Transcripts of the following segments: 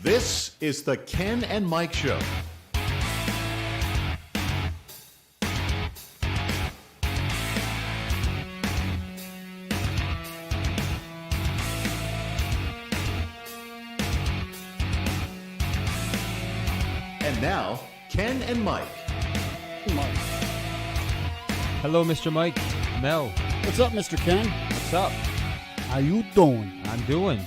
This is the Ken and Mike Show. And now, Ken and Mike. Mike. Hello, Mr. Mike. Mel. What's up, Mr. Ken? What's up? How you doing? I'm doing.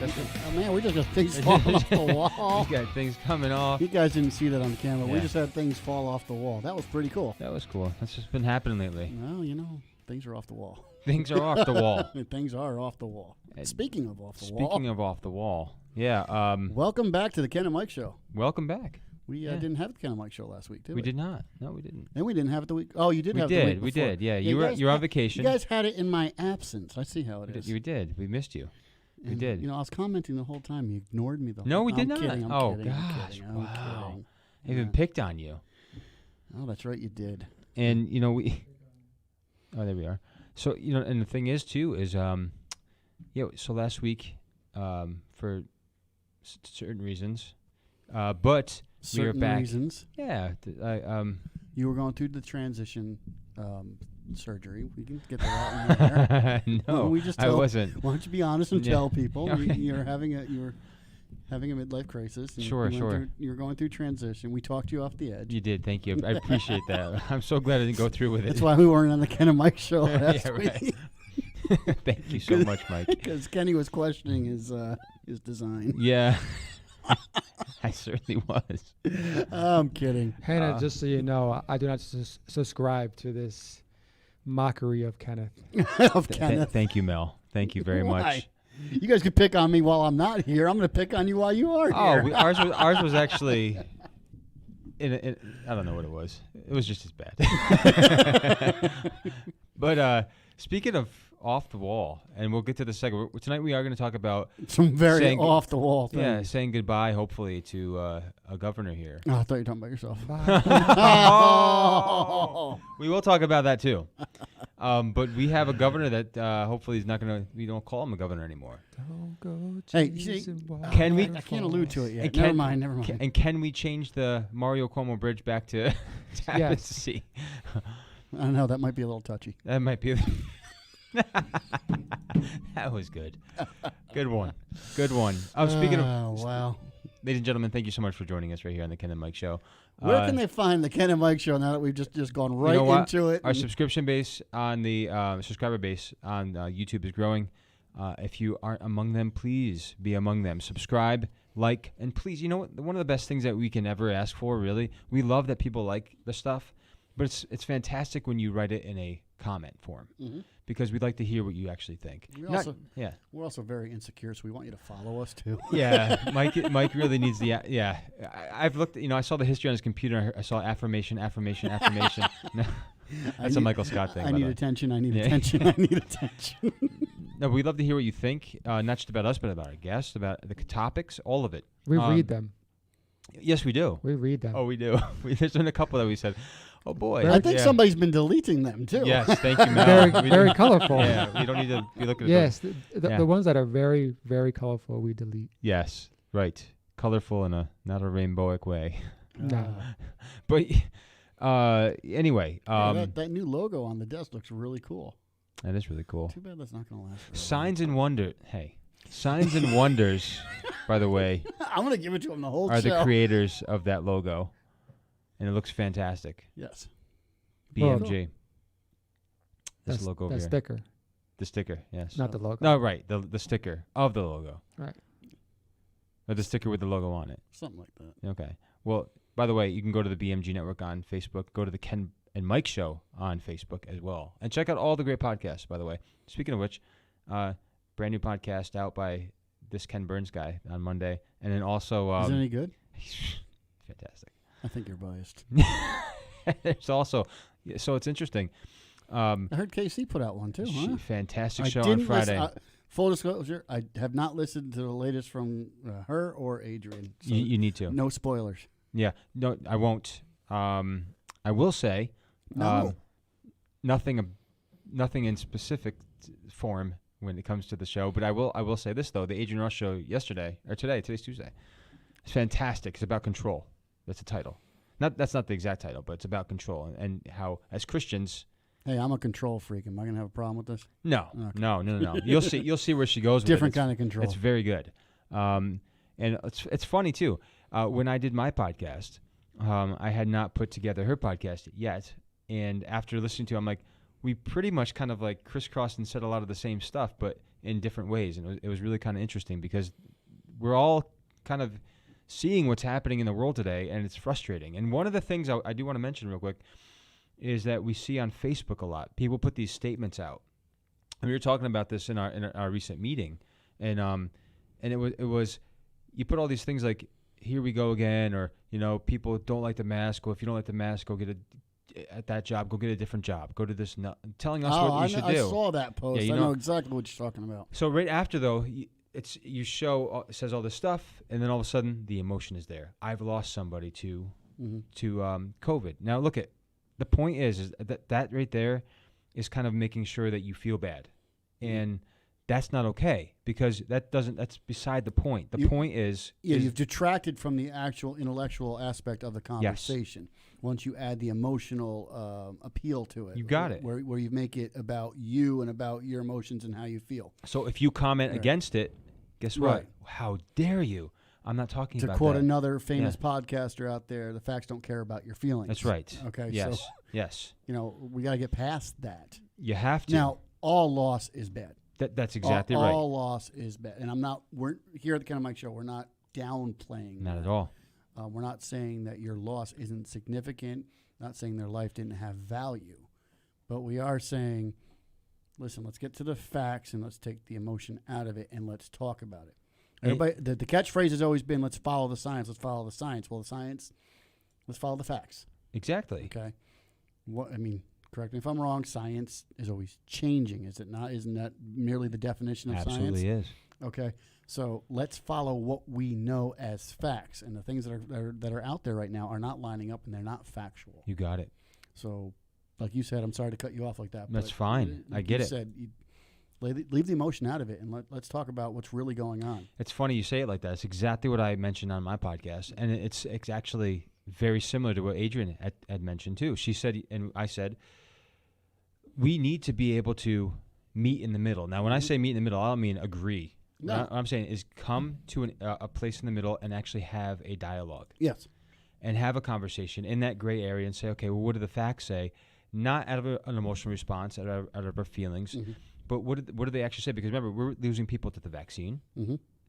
Oh, man, we just got things falling off the wall. You got things coming off. You guys didn't see that on camera. We Yeah. just had things fall off the wall. That was pretty cool. That was cool. That's just been happening lately. Well, things are off the wall. Things are off the wall. Things are off the wall. And Speaking of off the Speaking of off the wall. Yeah. welcome back to the Ken and Mike Show. Welcome back. We didn't have the Ken and Mike Show last week, did we? We did not. No, we didn't. And we didn't have it the week. Oh, you did have it the week before. We did. Yeah. you You're on vacation. You guys had it in my absence. I see how it is. You did. We missed you. We And, did. I was commenting the whole time. You ignored me the whole time. No, we did I'm not. Kidding, I'm Oh, kidding, I'm gosh, kidding, I'm wow. kidding. I even picked on you. Oh, that's right, you did. And, we... Oh, there we are. So, and the thing is, too, is, so last week, for certain reasons, but we are Certain back. reasons. Yeah. You were going through the transition surgery. We can get that out in there. No, we just I tell- wasn't. Why don't you be honest and Yeah. tell people Okay. you're having a midlife crisis. And Sure, you were going through transition. We talked you off the edge. You did. Thank you. I appreciate that. I'm so glad I didn't go through with it. That's why we weren't on the Ken and Mike show last Yeah, right. week. Thank you so much, Mike. Because Kenny was questioning his design. Yeah. I certainly was. I'm kidding. Hannah, just so you know, I do not subscribe to this mockery of Kenneth. Of Kenneth. Thank you, Mel. Thank you very Why? much. You guys can pick on me while I'm not here. I'm going to pick on you while you are here. Ours was actually. I don't know what it was. It was just as bad. But speaking of off the wall, and we'll get to the segment tonight. We are going to talk about Some very saying- off the wall things. yeah, saying goodbye, hopefully, to a governor here. Oh, I thought you were talking about yourself. Oh. We will talk about that too. But we have a governor that hopefully is not going to. We don't call him a governor anymore. Don't go Hey, chasing Can we- I can't allude to it yet. And Never mind. And can we change the Mario Cuomo Bridge back to Yes. Sea? I don't know. That might be a little touchy. That might be. That was good. Good one. Good one. Speaking Oh, of, wow. ladies and gentlemen, thank you so much for joining us right here on the Ken and Mike Show. Where can they find the Ken and Mike show now that we've just gone right know what? into it? Our subscription base on the subscriber base on YouTube is growing. If you aren't among them, please be among them. Subscribe, like, and please, one of the best things that we can ever ask for, really, we love that people like the stuff, but it's fantastic when you write it in a comment form because we'd like to hear what you actually think. We're also very insecure, so we want you to follow us too. Yeah, Mike really needs the I've looked. I saw the history on his computer. I saw affirmation. No, that's a Michael Scott thing. I need attention. I need attention. No, we'd love to hear what you think, not just about us, but about our guests, about the topics, all of it. We read them. Yes, we do. We read them. Oh, we do. There's been a couple that we said, oh boy. I think somebody's been deleting them too. Yes, thank you, Mel. Very colorful. Yeah, we don't need to be looking at Yes, those. the ones that are very, very colorful, we delete. Yes, right. Colorful in not a rainbowic way. No. But anyway. That new logo on the desk looks really cool. That is really cool. Too bad that's not going to last forever. Signs and Wonders, by the way, I'm going to give it to him the whole are show. the creators of that logo. And it looks fantastic. Yes. BMG. This logo over that here. sticker, The sticker, yes. not the logo. No, right. The sticker of the logo. Right. Or the sticker with the logo on it. Something like that. Okay. Well, by the way, you can go to the BMG Network on Facebook. Go to the Ken and Mike Show on Facebook as well. And check out all the great podcasts, by the way. Speaking of which, brand new podcast out by this Ken Burns guy on Monday. And then also... Is it any good? Fantastic. I think you're biased. There's also... So it's interesting. I heard KC put out one too, huh? Fantastic show on Friday. Full disclosure, I have not listened to the latest from her or Adrian. So You need to. no spoilers. Yeah. No, I won't. I will say... No. Nothing in specific form when it comes to the show. But I will say this though: the Adrian Ross show today's Tuesday. It's fantastic. It's about control. That's the title. That's not the exact title, but it's about control and how as Christians. Hey, I'm a control freak. Am I going to have a problem with this? No, Okay. no. You'll see where she goes. Different with it. kind of control. It's very good. And it's funny too. When I did my podcast, I had not put together her podcast yet. And after listening to it, I'm like, we pretty much kind of like crisscrossed and said a lot of the same stuff, but in different ways. And it was really kind of interesting because we're all kind of seeing what's happening in the world today, and it's frustrating. And one of the things I do want to mention real quick is that we see on Facebook a lot. People put these statements out. And we were talking about this in our recent meeting, and it was you put all these things like, here we go again, or people don't like the mask. Well, if you don't like the mask, go get at that job, go get a different job, go to this, telling us what we should do. I saw that post. Yeah, I know exactly what you're talking about. So right after though, it says all this stuff, and then all of a sudden the emotion is there. I've lost somebody to COVID. Now look at. The point is that right there is kind of making sure that you feel bad. And that's not okay because that's beside the point. The point is... Yeah, you've detracted from the actual intellectual aspect of the conversation. Yes. Once you add the emotional appeal to it. You got it. Where you make it about you and about your emotions and how you feel. So if you comment against it, guess what? Right. How dare you? I'm not talking about that. To quote another famous podcaster out there, the facts don't care about your feelings. That's right. Okay. Yes. So, yes. We got to get past that. You have to. Now, all loss is bad. That's exactly right. All loss is bad. And we're here at the Ken and Mike Show, we're not downplaying Not that. at all. We're not saying that your loss isn't significant, not saying their life didn't have value. But we are saying, listen, let's get to the facts and let's take the emotion out of it and let's talk about it. Everybody, the catchphrase has always been, let's follow the science, let's follow the science. Well, the science, let's follow the facts. Exactly. Okay. Correct me if I'm wrong, science is always changing, is it not? Isn't that merely the definition of science? Absolutely is. Okay. So let's follow what we know as facts. And the things that are out there right now are not lining up and they're not factual. You got it. So, like you said, I'm sorry to cut you off like that. That's fine. Like I get you it. Said, leave the emotion out of it and let's talk about what's really going on. It's funny you say it like that. It's exactly what I mentioned on my podcast. And it's actually very similar to what Adrian had mentioned too. She said, and I said, we need to be able to meet in the middle. Now, when I say meet in the middle, I don't mean agree. No. What I'm saying is come to a place in the middle and actually have a dialogue. Yes. And have a conversation in that gray area and say, okay, well, what do the facts say? Not out of an emotional response, out of our feelings, but what do they actually say? Because remember, we're losing people to the vaccine,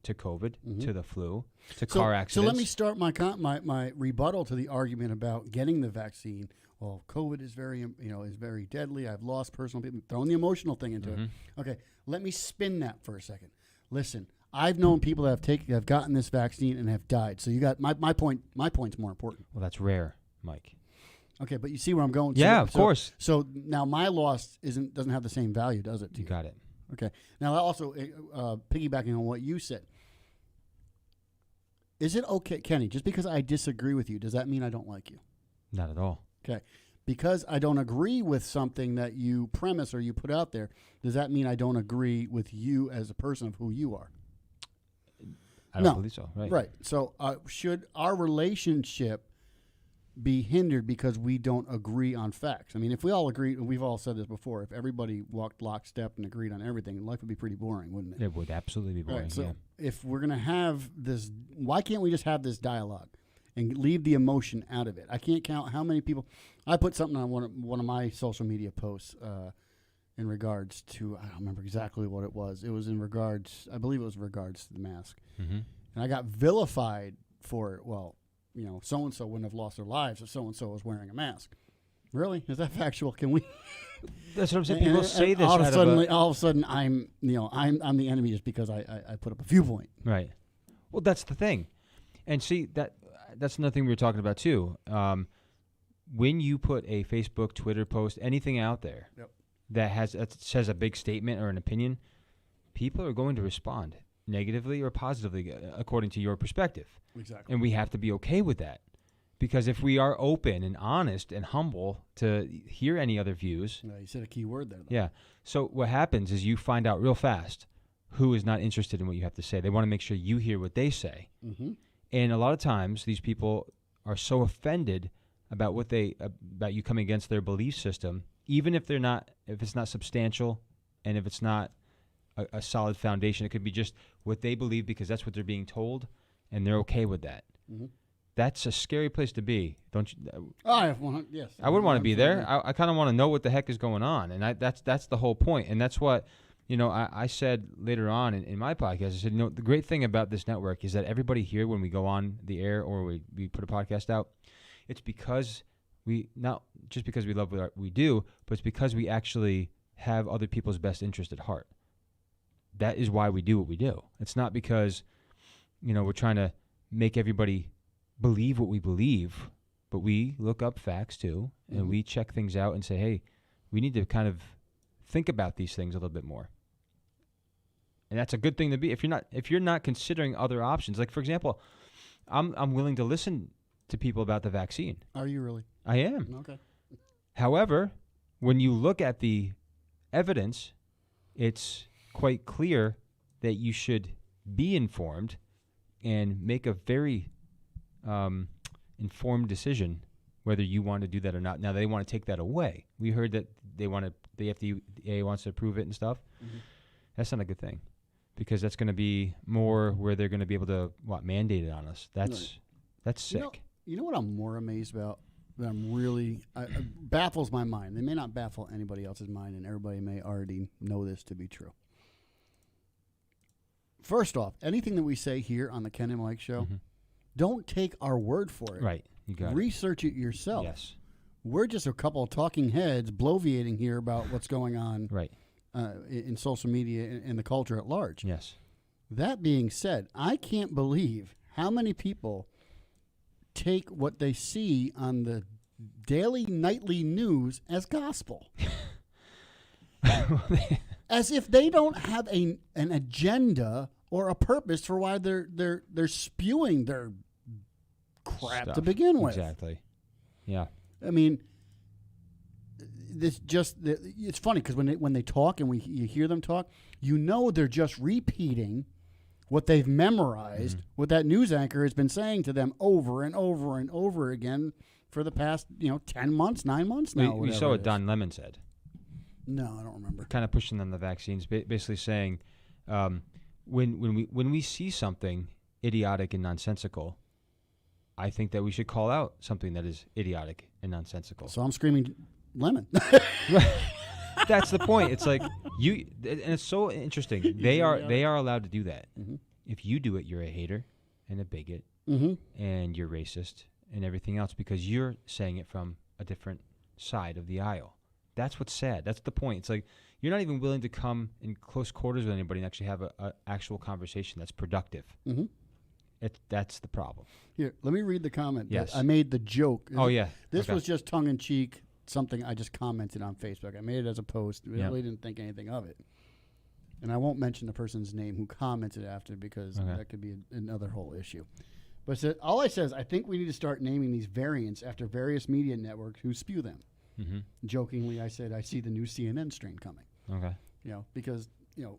to COVID, to the flu, to car accidents. So let me start my rebuttal to the argument about getting the vaccine. Well, COVID is very deadly. I've lost personal people. Throwing the emotional thing into it. Okay, let me spin that for a second. Listen, I've known people that have gotten this vaccine and have died. So you got my point. My point's more important. Well, that's rare, Mike. Okay, but you see where I'm going. Yeah, of course. So now my loss doesn't have the same value, does it? You got it. Okay. Now also piggybacking on what you said. Is it okay, Kenny? Just because I disagree with you, does that mean I don't like you? Not at all. Okay. Because I don't agree with something that you premise or you put out there, does that mean I don't agree with you as a person of who you are? I don't believe so. Right. Right. So should our relationship be hindered because we don't agree on facts? I mean, if we all agree, and we've all said this before, if everybody walked lockstep and agreed on everything, life would be pretty boring, wouldn't it? It would absolutely be boring. Right, so if we're going to have this, why can't we just have this dialogue and leave the emotion out of it? I can't count how many people. I put something on one of my social media posts in regards to, I don't remember exactly what it was. It was in regards, I believe it was in regards to the mask. And I got vilified for it. Well, so-and-so wouldn't have lost their lives if so-and-so was wearing a mask. Really? Is that factual? Can we? That's what I'm saying. People say this. All of a sudden, I'm the enemy just because I put up a viewpoint. Right. Well, that's the thing. And see, that's another thing we were talking about too. When you put a Facebook, Twitter post, anything out there that says a big statement or an opinion, people are going to respond negatively or positively according to your perspective. Exactly. And we have to be okay with that Because if we are open and honest and humble to hear any other views, You said a key word there. Though. yeah. So what happens is you find out real fast who is not interested in what you have to say. They want to make sure you hear what they say. Mm-hmm. And a lot of times these people are so offended about about you coming against their belief system, even if it's not substantial and if it's not a solid foundation. It could be just what they believe because that's what they're being told and they're okay with that. Mm-hmm. That's a scary place to be, don't you? Yes. I wouldn't want to be there. Absolutely. I kind of want to know what the heck is going on, and that's the whole point. And that's what, I said later on in my podcast. I said, the great thing about this network is that everybody here, when we go on the air or we put a podcast out, it's because not just because we love what we do, but it's because we actually have other people's best interest at heart. That is why we do what we do. It's not because, we're trying to make everybody believe what we believe, but we look up facts too, and we check things out and say, hey, we need to kind of think about these things a little bit more. And that's a good thing to be. If you're not considering other options, like for example, I'm willing to listen to people about the vaccine. Are you really? I am. Okay. However, when you look at the evidence, it's quite clear that you should be informed and make a very informed decision whether you want to do that or not. Now, they want to take that away. We heard that the FDA wants to approve it and stuff. Mm-hmm. That's not a good thing because that's going to be more where they're going to be able to mandate it on us. That's sick. You know what I'm more amazed about? That I'm really baffles my mind. They may not baffle anybody else's mind, and everybody may already know this to be true. First off, anything that we say here on the Ken and Mike Show, don't take our word for it. Right. You got Research it yourself. Yes. We're just a couple of talking heads bloviating here about what's going on right. In social media and the culture at large. Yes. That being said, I can't believe how many people take what they see on the daily, nightly news as gospel. As if they don't have an agenda or a purpose for why they're spewing their crap Stuff. to begin with. Exactly. Yeah. I mean, it's funny because when they talk and you hear them talk, they're just repeating what they've memorized, what that news anchor has been saying to them over and over and over again for the past 10 months, 9 months now. We saw what Don Lemon said. No, I don't remember. Kind of pushing on the vaccines, basically saying, when we see something idiotic and nonsensical, I think that we should call out something that is idiotic and nonsensical. So I'm screaming lemon. That's the point. It's like and it's so interesting. They are allowed to do that. Mm-hmm. If you do it, you're a hater and a bigot, and you're racist and everything else because you're saying it from a different side of the aisle. That's what's sad. That's the point. It's like you're not even willing to come in close quarters with anybody and actually have a actual conversation that's productive. Mm-hmm. That's the problem. Here, let me read the comment. Yes. I made the joke. Yeah. This was just tongue-in-cheek, something I just commented on Facebook. I made it as a post. I really didn't think anything of it. And I won't mention the person's name who commented after because that could be another whole issue. But all I said is I think we need to start naming these variants after various media networks who spew them. Mm-hmm. Jokingly, I said, I see the new CNN strain coming. Okay. Because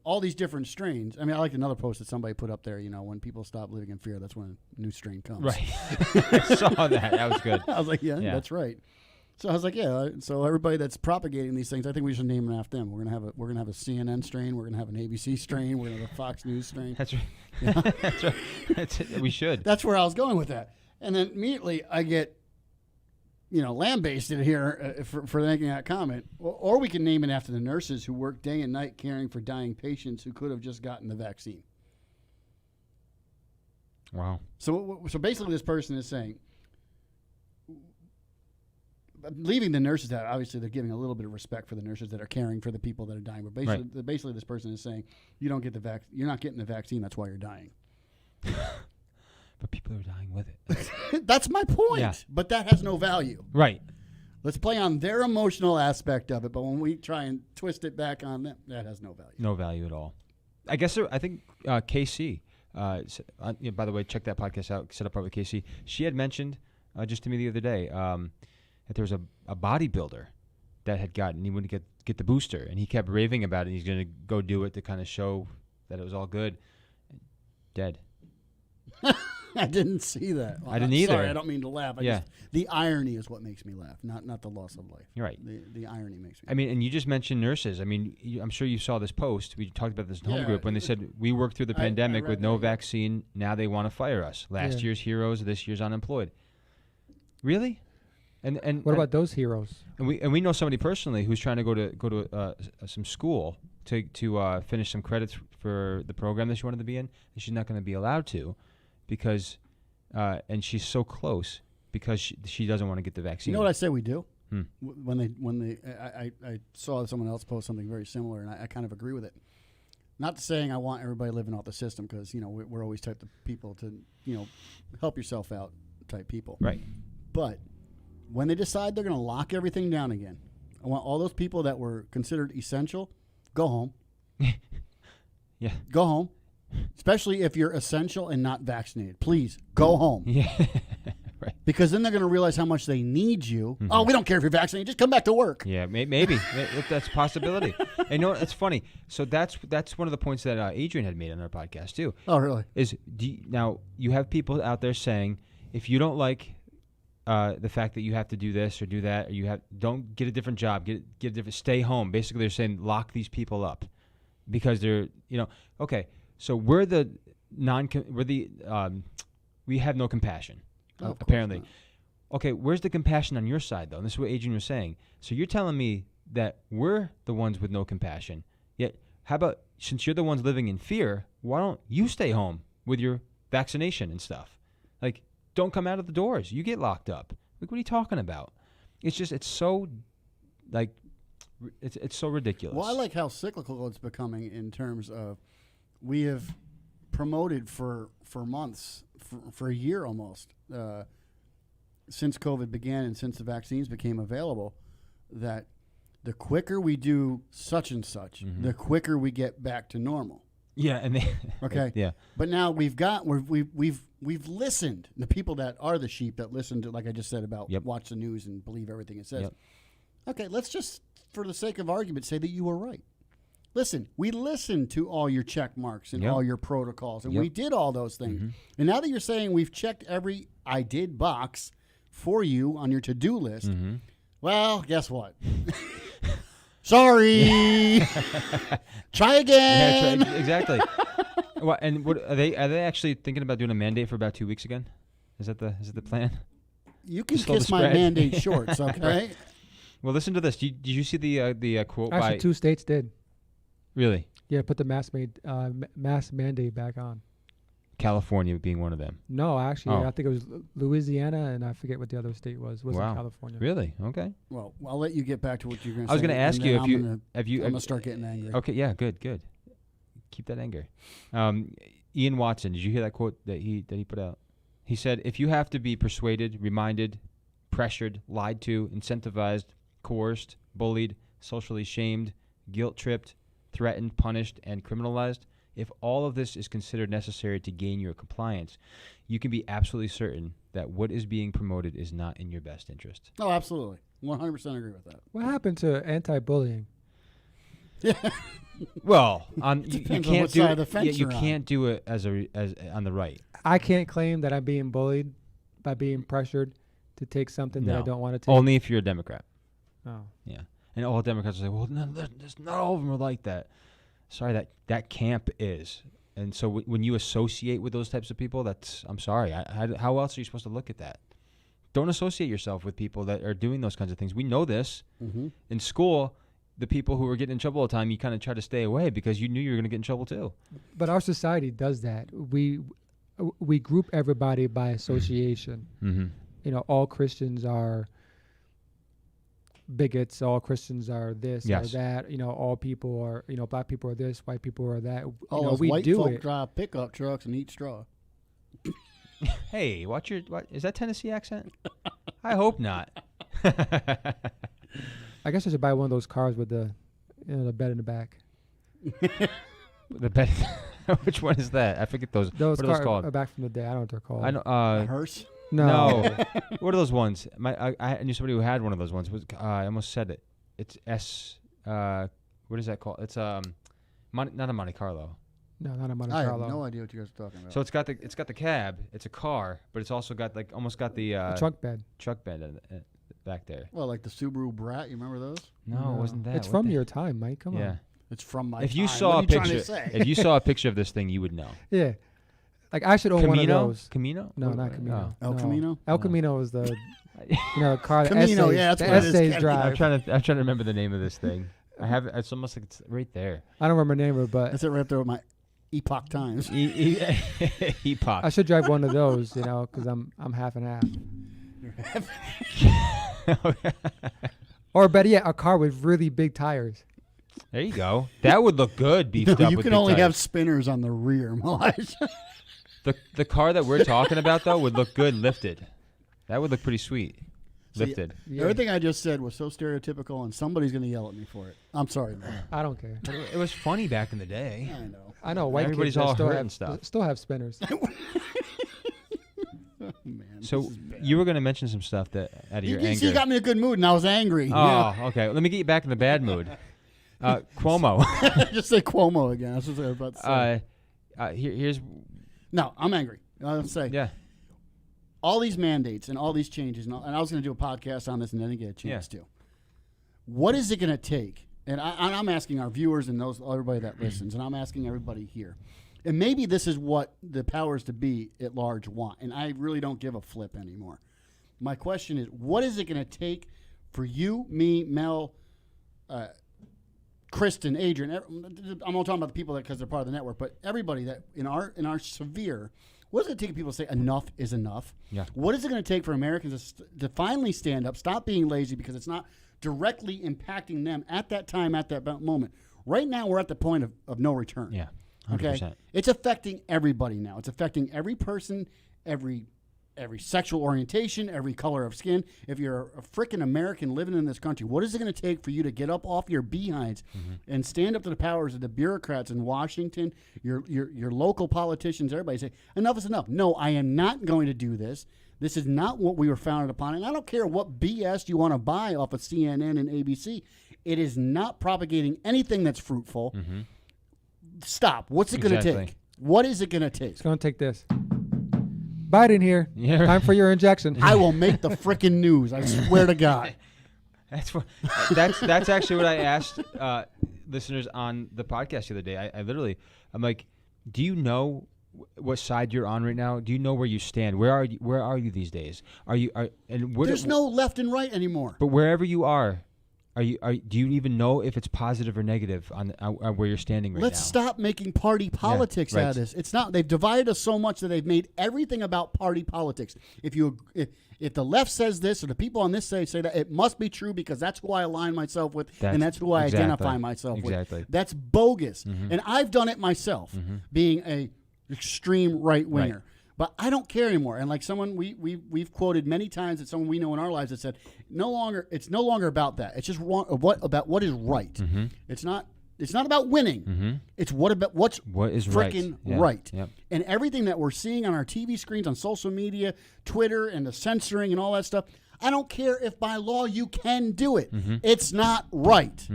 all these different strains. I mean, I liked another post that somebody put up there, when people stop living in fear, that's when a new strain comes. Right. I saw that. That was good. I was like, yeah, that's right. So I was like, yeah. So everybody that's propagating these things, I think we should name them after them. We're gonna have a CNN strain. We're gonna have an ABC strain. We're gonna have a Fox News strain. That's right. That's right. That's it. We should. That's where I was going with that. And then immediately I get, lambasted here for making that comment. Or we can name it after the nurses who work day and night caring for dying patients who could have just gotten the vaccine. Wow. So basically this person is saying, leaving the nurses out, obviously they're giving a little bit of respect for the nurses that are caring for the people that are dying. But basically this person is saying, you're not getting the vaccine, that's why you're dying. But people are dying with it. That's my point. Yeah. But that has no value. Right. Let's play on their emotional aspect of it, but when we try and twist it back on them, that has no value. No value at all. I think KC, by the way, check that podcast out, Set Apart with KC. She had mentioned just to me the other day that there was a bodybuilder that had he wouldn't get the booster, and he kept raving about it. He's going to go do it to kind of show that it was all good. Dead. I didn't see that. I didn't either. Sorry, I don't mean to laugh. The irony is what makes me laugh, not the loss of life. You're right. The irony makes me. I mean, and you just mentioned nurses. I mean, I'm sure you saw this post. We talked about this in home group when they said we worked through the pandemic with no vaccine. Now they want to fire us. Last year's heroes, this year's unemployed. Really? And what about those heroes? And we know somebody personally who's trying to go to some school to finish some credits for the program that she wanted to be in, and she's not going to be allowed to because and she's so close because she doesn't want to get the vaccine. You know what I say we do? I saw someone else post something very similar, and I kind of agree with it. Not saying I want everybody living off the system because we're always type of people to help yourself out type people. Right. But when they decide they're going to lock everything down again, I want all those people that were considered essential, go home. Yeah. Go home. Especially if you're essential and not vaccinated. Please, go home. Yeah. Right. Because then they're going to realize how much they need you. Mm-hmm. Oh, we don't care if you're vaccinated. Just come back to work. Yeah, maybe. That's a possibility. And you know what? It's funny. So that's one of the points that Adrian had made on our podcast, too. Oh, really? Now, you have people out there saying, if you don't like the fact that you have to do this or do that, or don't get a different job, get a different, stay home. Basically, they're saying lock these people up because they're, okay. So we have no compassion, apparently. Not. Okay, where's the compassion on your side, though? And this is what Adrian was saying. So you're telling me that we're the ones with no compassion. Yet, how about, since you're the ones living in fear, why don't you stay home with your vaccination and stuff? Like, don't come out of the doors. You get locked up. Like, what are you talking about? It's so, like, it's so ridiculous. Well, I like how cyclical it's becoming in terms of we have promoted for months, for a year almost, since COVID began and since the vaccines became available, that the quicker we do such and such, the quicker we get back to normal. Yeah, and okay. Yeah. But now we've listened. The people that are the sheep that listen to, like I just said about watch the news and believe everything it says. Yep. Okay, let's just, for the sake of argument, say that you were right. Listen, we listened to all your check marks and all your protocols, and we did all those things. Mm-hmm. And now that you're saying we've checked every I did box for you on your to-do list, well, guess what? Sorry. Try again. Yeah, exactly. Well, and what are they actually thinking about doing a mandate for about 2 weeks again? Is that the plan? You can kiss my mandate shorts, okay? Right. Well, listen to this. Did you see the quote Actually, by 2 states did. Really? Yeah, put the mask mandate back on. California being one of them. No, actually, I think it was Louisiana, and I forget what the other state was. It wasn't California. Really? Okay. Well, I'll let you get back to what you're going to say. I was going to ask you if I'm going to start getting angry. Okay, yeah, good. Keep that anger. Ian Watson, did you hear that quote that he put out? He said, if you have to be persuaded, reminded, pressured, lied to, incentivized, coerced, bullied, socially shamed, guilt-tripped, threatened, punished, and criminalized, if all of this is considered necessary to gain your compliance, you can be absolutely certain that what is being promoted is not in your best interest. Oh, absolutely. 100% agree with that. What happened to anti-bullying? Well, you can't do it. You can't can't do it as on the right. I can't claim that I'm being bullied by being pressured to take something that I don't want to take. Only if you're a Democrat. Oh. Yeah. And all Democrats will say, well, no, not all of them are like that. Sorry, that camp is. And so when you associate with those types of people, I'm sorry. How else are you supposed to look at that? Don't associate yourself with people that are doing those kinds of things. We know this. Mm-hmm. In school, the people who were getting in trouble all the time, you kind of try to stay away because you knew you were going to get in trouble too. But our society does that. We group everybody by association. Mm-hmm. All Christians are bigots, all Christians are this or that, all people are, black people are this, white people are that. All we white do folk it. drive pickup trucks and eat straw. Hey, is that Tennessee accent? I hope not. I guess I should buy one of those cars with the bed in the back. The bed. Which one is that? I forget those. Those what are cars those called? are back from the day. I don't know what they're called. I know. A hearse? No. What are those ones? I knew somebody who had one of those ones. I almost said it. It's S. What is that called? It's not a Monte Carlo. No, not a Monte I have Carlo. no idea what you guys are talking about. So it's got the cab. It's a car, but it's also got almost got the A trunk bed. truck bed back there. Well, like the Subaru Brat, you remember those? No, it wasn't that. It's What from the- your time, Mike. Come Yeah. on. It's from my If you time. saw What a are you trying picture, to say? if you saw a picture of this thing, you would know. Yeah. Like I should own one of Camino? those. Camino? No, What- not Camino. oh. El No. Camino? El No. Camino is the car that Camino, essays, yeah, that's the what it is, essays Kenny. drive. I'm trying to remember the name of this thing. I have it's almost like it's right there. I don't remember the name of it, but That's it right up there with my Epoch Times. Epoch. I should drive one of those, because I'm half and half. Or better yet, a car with really big tires. There you go. That would look good beefed No, up. you with can big only tires. have spinners on the rear, Elijah. The car that we're talking about though would look good lifted. That would look pretty sweet. See, Lifted. Yeah. Everything I just said was so stereotypical, and somebody's going to yell at me for it. I'm sorry, man. I don't care. It was funny back in the day. I know. I know white Everybody's kids that all still hurt have and stuff. still have spinners. Man, So this is bad. you were going to mention some stuff that out of your you anger. got me in a good mood, and I was angry. Oh, okay. Let me get you back in the bad mood. Cuomo. Just say Cuomo again. That's what I was about to say. Here's No, I'm angry. I'll say yeah. all these mandates and all these changes, and I was going to do a podcast on this and didn't get a chance to. What is it going to take? And I'm asking our viewers and everybody that listens, and I'm asking everybody here. And maybe this is what the powers to be at large want, and I really don't give a flip anymore. My question is, what is it going to take for you, me, Mel, Kristen, Adrian? I'm not talking about the people because they're part of the network, but everybody that in our sphere. What is it going to take for people to say enough is enough? Yeah. What is it going to take for Americans to finally stand up, stop being lazy because it's not directly impacting them at that time, at that moment? Right now, we're at the point of no return. Yeah. 100%. Okay, it's affecting everybody now. It's affecting every person, every sexual orientation, every color of skin. If you're a freaking American living in this country, what is it going to take for you to get up off your behinds and stand up to the powers of the bureaucrats in Washington, your local politicians, everybody say, enough is enough. No, I am not going to do this. This is not what we were founded upon. And I don't care what BS you want to buy off of CNN and ABC. It is not propagating anything that's fruitful. Stop. What's it going to Exactly. take? What is it going to take? It's going to take this. Biden here. Yeah. Time for your injection. I will make the freaking news. I swear to God. That's actually what I asked listeners on the podcast the other day. I'm like, do you know what side you're on right now? Do you know where you stand? Where are you these days? There's no left and right anymore. But wherever you are, do you even know if it's positive or negative on where you're standing right now? Let's stop making party politics right. out of this. It's not. They've divided us so much that they've made everything about party politics. If the left says this or the people on this say that, it must be true because that's who I align myself with and that's who I identify myself with. That's bogus. And I've done it myself, being a extreme right winger. Right. But I don't care anymore. And like someone we've quoted many times that someone we know in our lives that said, it's no longer about that. It's just about what is right. It's not about winning. It's what is freaking right. Yep. And everything that we're seeing on our TV screens, on social media, Twitter, and the censoring and all that stuff, I don't care if by law you can do it. It's not right.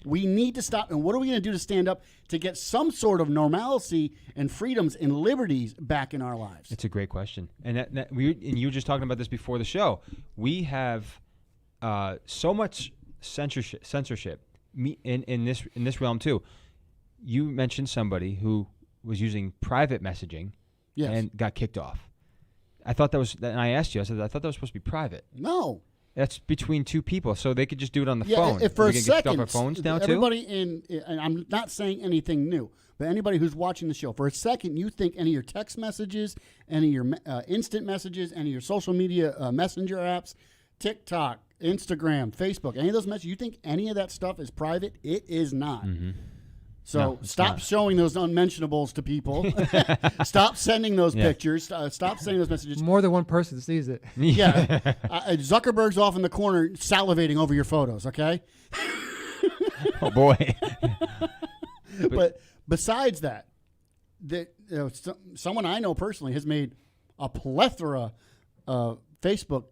We need to stop. And what are we going to do to stand up to get some sort of normalcy and freedoms and liberties back in our lives? It's a great question. And you were just talking about this before the show. We have so much censorship in this realm too. You mentioned somebody who was using private messaging and got kicked off. I thought that was, and I asked you, I said, I thought that was supposed to be private. No. That's between two people, so they could just do it on the phone. If for a Get second, off our phones now everybody too? and I'm not saying anything new, but anybody who's watching the show, for a second, you think any of your text messages, any of your instant messages, any of your social media messenger apps, TikTok, Instagram, Facebook, any of those messages, you think any of that stuff is private? It is not. So stop showing those unmentionables to people. Stop sending those pictures. Stop sending those messages. More than one person sees it. Yeah. Zuckerberg's off in the corner salivating over your photos, okay? Oh, boy. But besides that, someone I know personally has made a plethora Facebook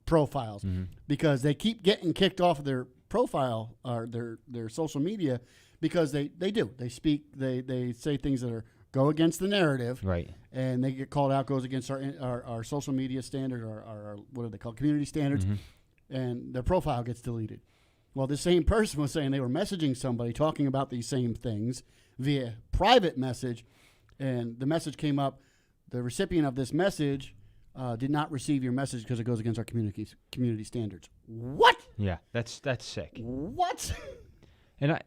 profiles because they keep getting kicked off of their profile or their social media because they do. They speak, they say things that go against the narrative. Right. And they get called out, goes against our social media standard, our what are they called, community standards, and their profile gets deleted. Well, the same person was saying they were messaging somebody talking about these same things via private message, and the message came up, the recipient of this message did not receive your message because it goes against our community standards. What? Yeah, that's sick. What? And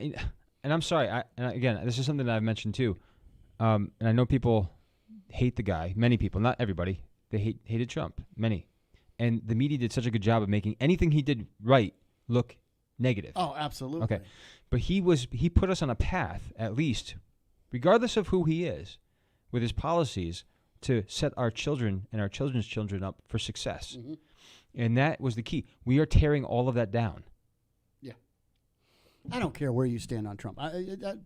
I'm sorry. Again, this is something that I've mentioned too. And I know people hate the guy. Many people, not everybody. They hated Trump. Many. And the media did such a good job of making anything he did right look negative. Oh, absolutely. Okay. But he put us on a path, at least, regardless of who he is, with his policies, to set our children and our children's children up for success. And that was the key. We are tearing all of that down. Yeah. I don't care where you stand on Trump.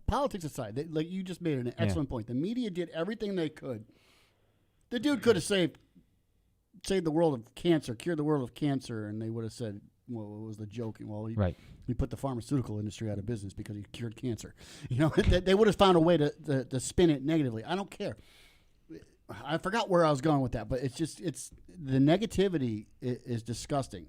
Politics aside, like you just made an excellent point. The media did everything they could. The dude could have saved the world of cancer, cured the world of cancer, and they would have said, well, what was the joke? Well, he put the pharmaceutical industry out of business because he cured cancer. You know, they would have found a way to spin it negatively. I don't care. I forgot where I was going with that, but it's the negativity is disgusting.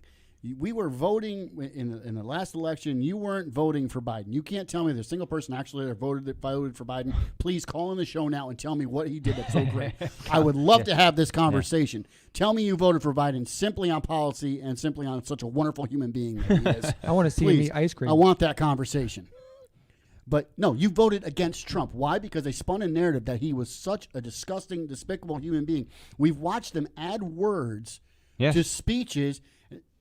We were voting in the last election. You weren't voting for Biden. You can't tell me there's a single person actually that voted for Biden. Please call in the show now and tell me what he did that's so great. I would love to have this conversation. Tell me you voted for Biden simply on policy and simply on such a wonderful human being that he is. I want to see him eat ice cream. I want that conversation. But no, you voted against Trump. Why? Because they spun a narrative that he was such a disgusting, despicable human being. We've watched them add words to speeches,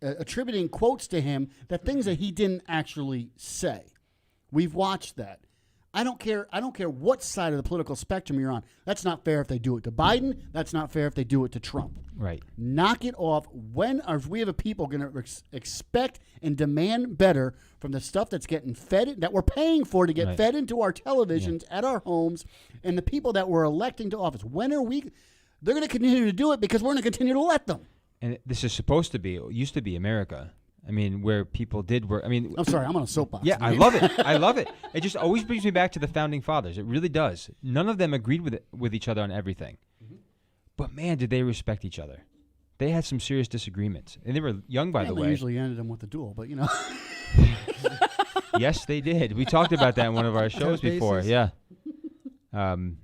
attributing quotes to him, that things that he didn't actually say. We've watched that. I don't care what side of the political spectrum you're on. That's not fair if they do it to Biden. That's not fair if they do it to Trump. Right. Knock it off. When are we have a people going to expect and demand better from the stuff that's getting fed, that we're paying for to get fed into our televisions at our homes, and the people that we're electing to office? When are we? They're going to continue to do it because we're going to continue to let them. And this is supposed to be, it used to be America. I mean, where people did work. I mean, I'm sorry, I'm on a soapbox. Yeah, I love it. I love it. It just always brings me back to the founding fathers. It really does. None of them agreed with each other on everything. But man, did they respect each other. They had some serious disagreements. And they were young, by the way. They usually ended them with a duel, but you know. Yes, they did. We talked about that in one of our shows before. Yeah. You